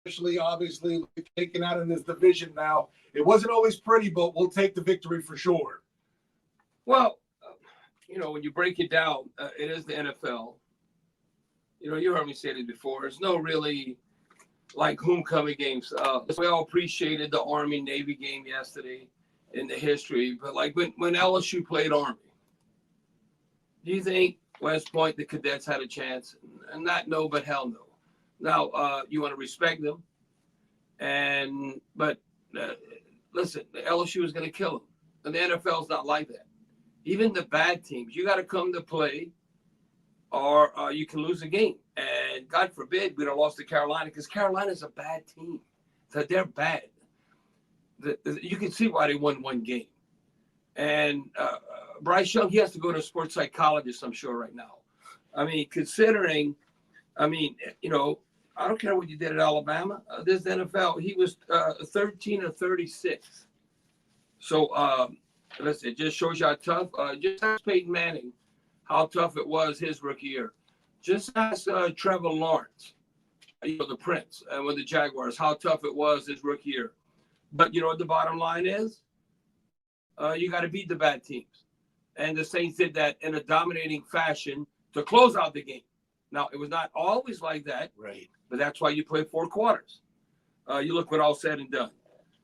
especially obviously taken out in this division now. It wasn't always pretty, but we'll take the victory for sure. Well, when you break it down, it is the NFL. You heard me say this before. There's no really like homecoming games. We all appreciated the Army Navy game yesterday in the history, but like when LSU played Army, do you think West Point the Cadets had a chance? And not no, but hell no. Now you want to respect them, but listen, the LSU is going to kill them, and the NFL is not like that. Even the bad teams, you got to come to play, or you can lose a game. And God forbid we'd have lost to Carolina, because Carolina's a bad team. So they're bad. You can see why they won one game. And Bryce Young, he has to go to a sports psychologist, I'm sure, right now. I mean, considering, I don't care what you did at Alabama. This NFL, he was 13 or 36. So, listen, it just shows you how tough. Just ask Peyton Manning how tough it was his rookie year. Just ask Trevor Lawrence, the Prince, and with the Jaguars, how tough it was his rookie year. But what the bottom line is? You got to beat the bad teams. And the Saints did that in a dominating fashion to close out the game. Now, it was not always like that, right? But that's why you play 4 quarters. You look what all said and done.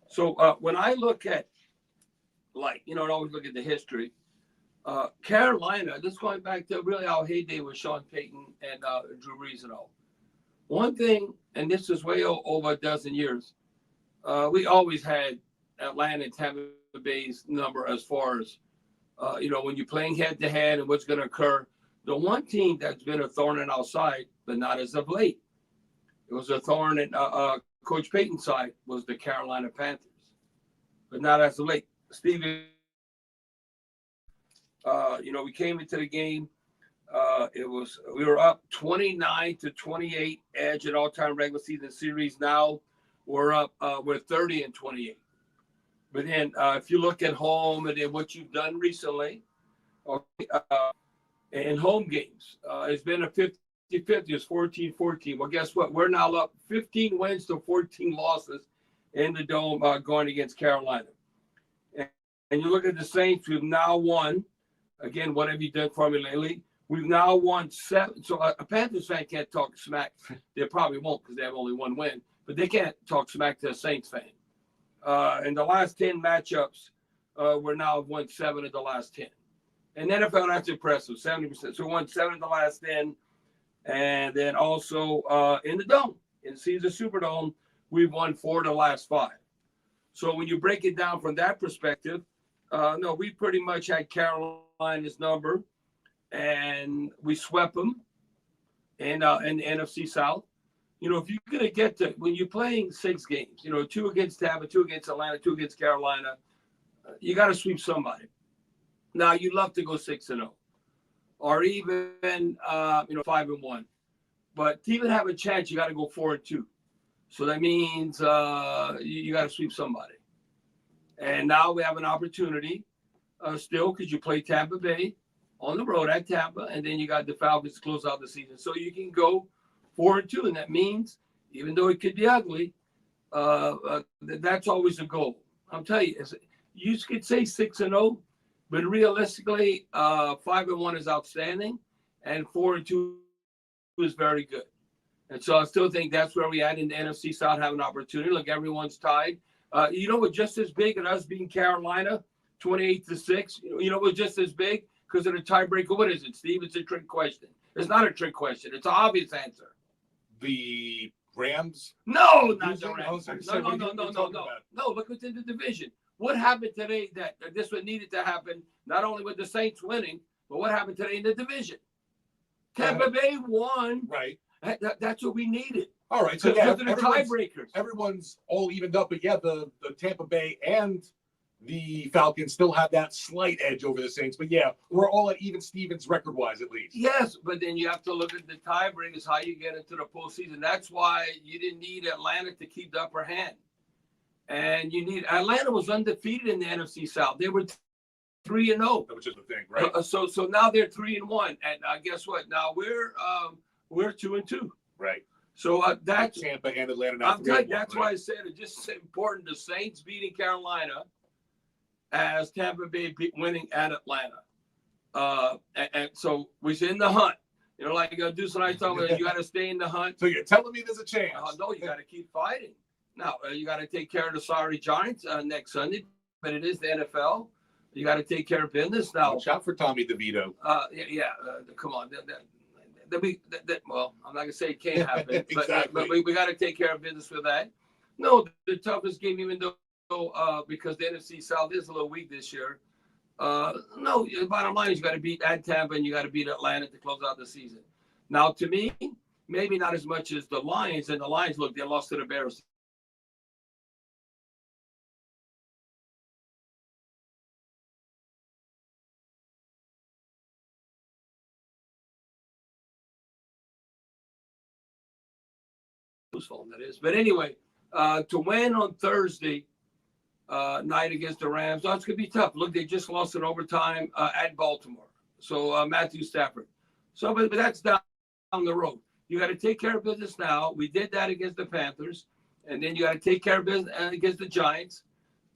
So when I look at, always look at the history, Carolina, this going back to really our heyday with Sean Payton and Drew Brees and all. One thing, and this is way over a dozen years, we always had Atlanta and Tampa Bay's number as far as, when you're playing head-to-head and what's going to occur. The one team that's been a thorn in our side, but not as of late, it was a thorn in Coach Payton's side, was the Carolina Panthers, but not as of late. Stevie, we came into the game. We were up 29-28 edge at all-time regular season series. Now we're up, we're 30-28. But then if you look at home and then what you've done recently, in home games, it's been a 50-50. It's 14-14. Well, guess what? We're now up 15 wins to 14 losses in the Dome going against Carolina. And you look at the Saints, we've now won. Again, what have you done for me lately? We've now won 7. So a Panthers fan can't talk smack. They probably won't because they have only 1 win. But they can't talk smack to a Saints fan. In the last 10 matchups, we're now won 7 of the last 10. And NFL, that's impressive, 70%. So we won 7 of the last 10. And then also in the Dome, in the Caesars Superdome, we've won 4 of the last 5. So when you break it down from that perspective, no, we pretty much had Carolina's number, and we swept them in the NFC South. If you're going to get to, when you're playing 6 games, 2 against Tampa, 2 against Atlanta, 2 against Carolina, you got to sweep somebody. Now, you'd love to go 6-0 or even, 5-1. But to even have a chance, you got to go 4-2. So that means you got to sweep somebody. And now we have an opportunity still, because you play Tampa Bay on the road at Tampa, and then you got the Falcons to close out the season. So you can go 4-2, and that means, even though it could be ugly, that's always a goal. I'm telling you, you could say 6-0, but realistically, 5-1 is outstanding, and 4-2 is very good. And so I still think that's where we at in the NFC South, have an opportunity. Look, everyone's tied. We're just as big as us being Carolina, 28-6. We're just as big because of the tiebreaker. What is it, Steve? It's a trick question. It's not a trick question. It's an obvious answer. The Rams? No, not the Rams. No, look what's in the division. What happened today that this was needed to happen, not only with the Saints winning, but what happened today in the division? Tampa Bay won. Right. That's what we needed. All right. So yeah, the tiebreakers. Everyone's all evened up, but yeah, the Tampa Bay and the Falcons still have that slight edge over the Saints. But yeah, we're all at even Stevens record-wise, at least. Yes, but then you have to look at the tiebreakers, how you get into the postseason. That's why you didn't need Atlanta to keep the upper hand. And Atlanta was undefeated in the NFC South. They were 3-0. Which is the thing, right? So now they're 3-1, and guess what? Now we're 2-2. Right. So that's Tampa and Atlanta. Now I'm telling you, that's why I said it's just important. The Saints beating Carolina as Tampa Bay winning at Atlanta. And so we're in the hunt. You know, like Deuce and I talking about, you got to stay in the hunt. So you're telling me there's a chance? No, you got to keep fighting. Now, you got to take care of the sorry Giants next Sunday, but it is the NFL. You got to take care of business now. Watch out for Tommy DeVito. Come on. Well, I'm not gonna say it can't happen, Exactly. but we got to take care of business with that. No, the toughest game, even though because the NFC South is a little weak this year. No, the bottom line is you got to beat at Tampa and you got to beat Atlanta to close out the season. Now, to me, maybe not as much as the Lions. And the Lions, look, they lost to the Bears. That is, but anyway, to win on Thursday night against the Rams, it's gonna be tough. Look, they just lost in overtime at Baltimore. So Matthew Stafford. So, but that's down the road. You got to take care of business now. We did that against the Panthers, and then you got to take care of business against the Giants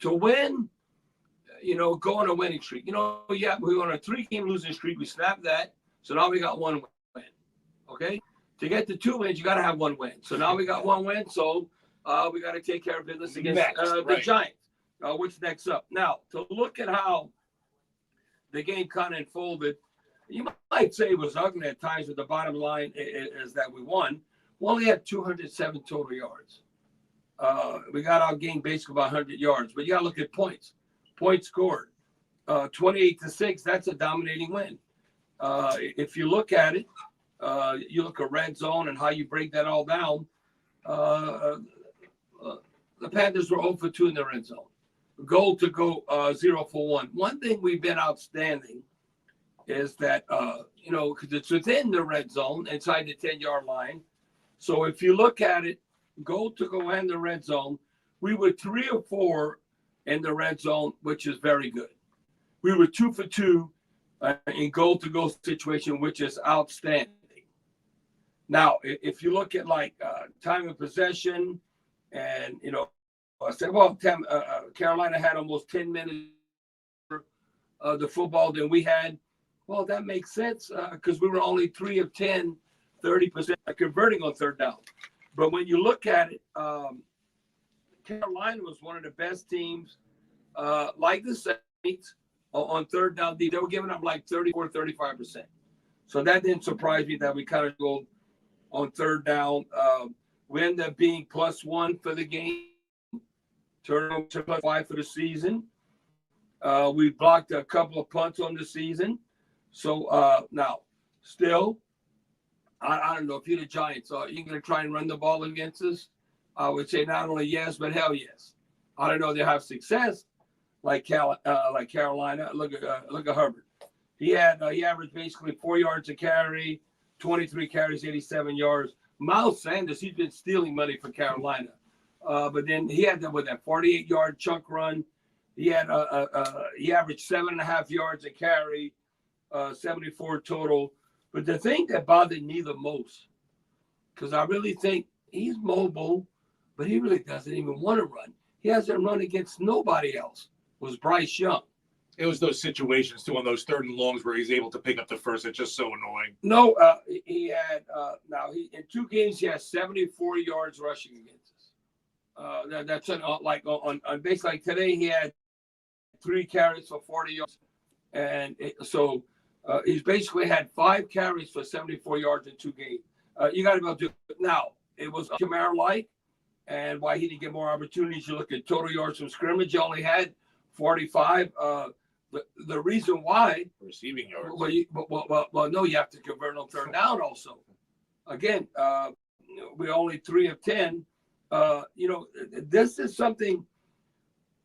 to win. You know, go on a winning streak. You know, yeah, we were on a 3-game losing streak. We snapped that, so now we got 1 win. Okay. To get to 2 wins, you got to have 1 win. So now we got 1 win. So we got to take care of business against the Giants. What's next up? Now, to look at how the game kind of unfolded, you might say it was ugly at times, but the bottom line is that we won. We only had 207 total yards. We got our game basically about 100 yards. But you got to look at points. Points scored. 28-6, that's a dominating win. If you look at it, you look at red zone and how you break that all down, the Panthers were 0 for 2 in the red zone. Goal to go 0 for 1. One thing we've been outstanding is that, because it's within the red zone, inside the 10-yard line. So if you look at it, goal to go in the red zone, we were 3 or 4 in the red zone, which is very good. We were 2 for 2 in goal to go situation, which is outstanding. Now, if you look at time of possession, and I said, well, Carolina had almost 10 minutes of the football than we had. Well, that makes sense because we were only 3 of 10, 30% converting on third down. But when you look at it, Carolina was one of the best teams, like the Saints, on third down. They were giving up like 34, 35%. So that didn't surprise me that we kind of go on third down. We ended up being +1 for the game, turning to +5 for the season. We blocked a couple of punts on the season. So now, still, I don't know if you're the Giants, are you going to try and run the ball against us? I would say not only yes, but hell yes. I don't know if they have success like Carolina. Look at Hebert. He averaged basically 4 yards a carry, 23 carries, 87 yards. Miles Sanders, he's been stealing money for Carolina. But then he had that with that 48-yard chunk run. He had he averaged 7.5 yards a carry, 74 total. But the thing that bothered me the most, because I really think he's mobile, but he really doesn't even want to run. He hasn't run against nobody else. Was Bryce Young. It was those situations too on those 3rd and longs where he's able to pick up the first. It's just so annoying. No, he had in 2 games he has 74 yards rushing against us. That's on base like today he had 3 carries for 40 yards, and so he's basically had 5 carries for 74 yards in 2 games. You got to be able to do it. Now it was Kamara-like, and why he didn't get more opportunities. You look at total yards from scrimmage, he only had 45. The reason why receiving yards. Well, no, you have to convert on third down also. Again, we're only 3 of 10. This is something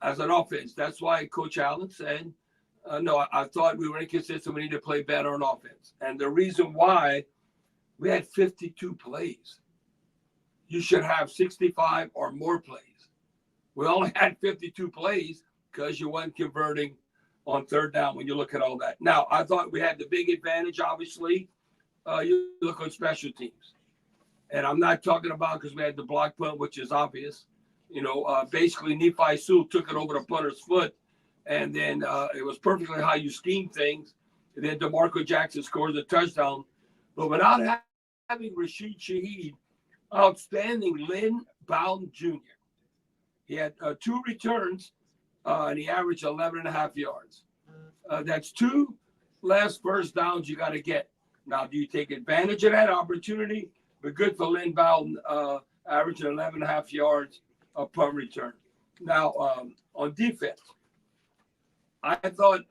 as an offense. That's why Coach Allen said, no, I thought we were inconsistent. We need to play better on offense. And the reason why we had 52 plays. You should have 65 or more plays. We only had 52 plays because you weren't converting on third down when you look at all that. Now, I thought we had the big advantage, obviously. You look on special teams. And I'm not talking about because we had the block punt, which is obvious. Basically Nephi Sewell took it over the punter's foot, and then it was perfectly how you scheme things. And then DeMarco Jackson scores a touchdown. But without having Rashid Shaheed, outstanding Lynn Bowden Jr. He had 2 returns, and he averaged 11.5 yards. That's 2 less first downs you got to get. Now, do you take advantage of that opportunity? But good for Lynn Bowden, averaging 11.5 yards a punt return. Now, on defense, I thought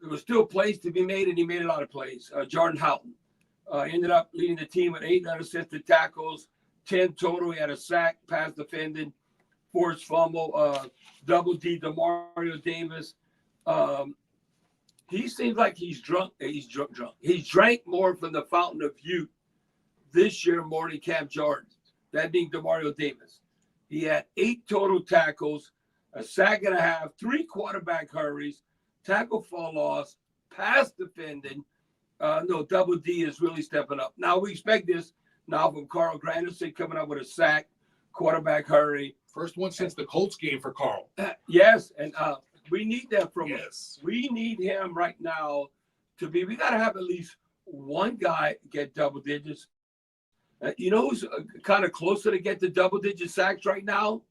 there was still plays to be made, and he made a lot of plays. Jordan Houghton ended up leading the team with 8 unassisted tackles, 10 total. He had a sack, pass defended, forced fumble, double D DeMario Davis. He seems like he's drunk. He's drunk. He's drank more from the fountain of youth this year more than Cam Jordan, that being DeMario Davis. He had 8 total tackles, a sack and a half, 3 quarterback hurries, tackle for loss, pass defending. Double D is really stepping up. Now we expect this now from Carl Granderson coming up with a sack, quarterback hurry. First one since the Colts game for Carl. Yes, and we need that from him. Yes. We need him right now we got to have at least one guy get double digits. Who's kind of closer to get the double-digit sacks right now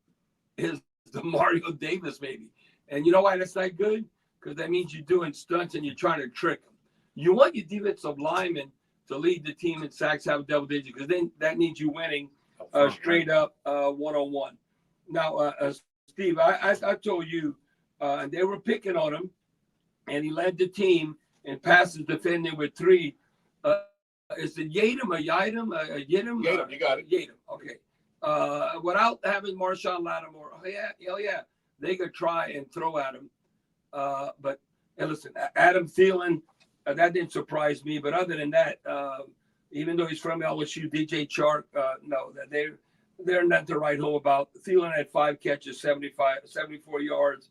is DeMario Davis, maybe. And you know why that's not good? Because that means you're doing stunts and you're trying to trick them. You want your defensive lineman to lead the team in sacks, have double digits, because then that means you're winning straight up one-on-one. Now, Steve, I told you, they were picking on him, and he led the team in passes defending with 3. Is it Yadam or Yidam? Yidam? Yadam, you got it. Yadam, okay. Without having Marshawn Lattimore, hell yeah, they could try and throw at him. But listen, Adam Thielen, that didn't surprise me. But other than that, even though he's from LSU, DJ Chark, no, they're not to write home about. Thielen had 5 catches, 74 yards,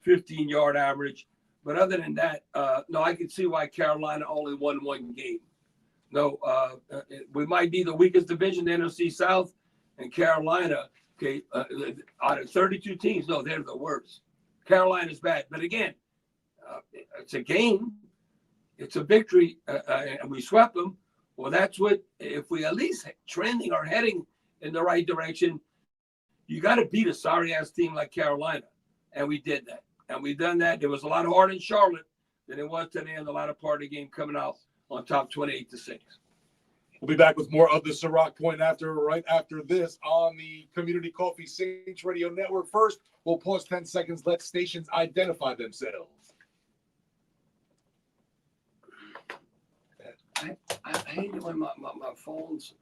15-yard average. But other than that, no, I can see why Carolina only won 1 game. No, we might be the weakest division, the NFC South, and Carolina, okay, out of 32 teams, no, they're the worst. Carolina's bad. But again, it's a game. It's a victory, and we swept them. Well, that's what, if we at least trending or heading in the right direction, you got to beat a sorry-ass team like Carolina. And we did that. And we done that. There was a lot harder in Charlotte than it was today, and a lot of part of the game coming out on top 28-6. We'll be back with more of the Ciroc Point right after this on the Community Coffee Saints Radio Network. First, we'll pause 10 seconds, let stations identify themselves. I hate it when my phone's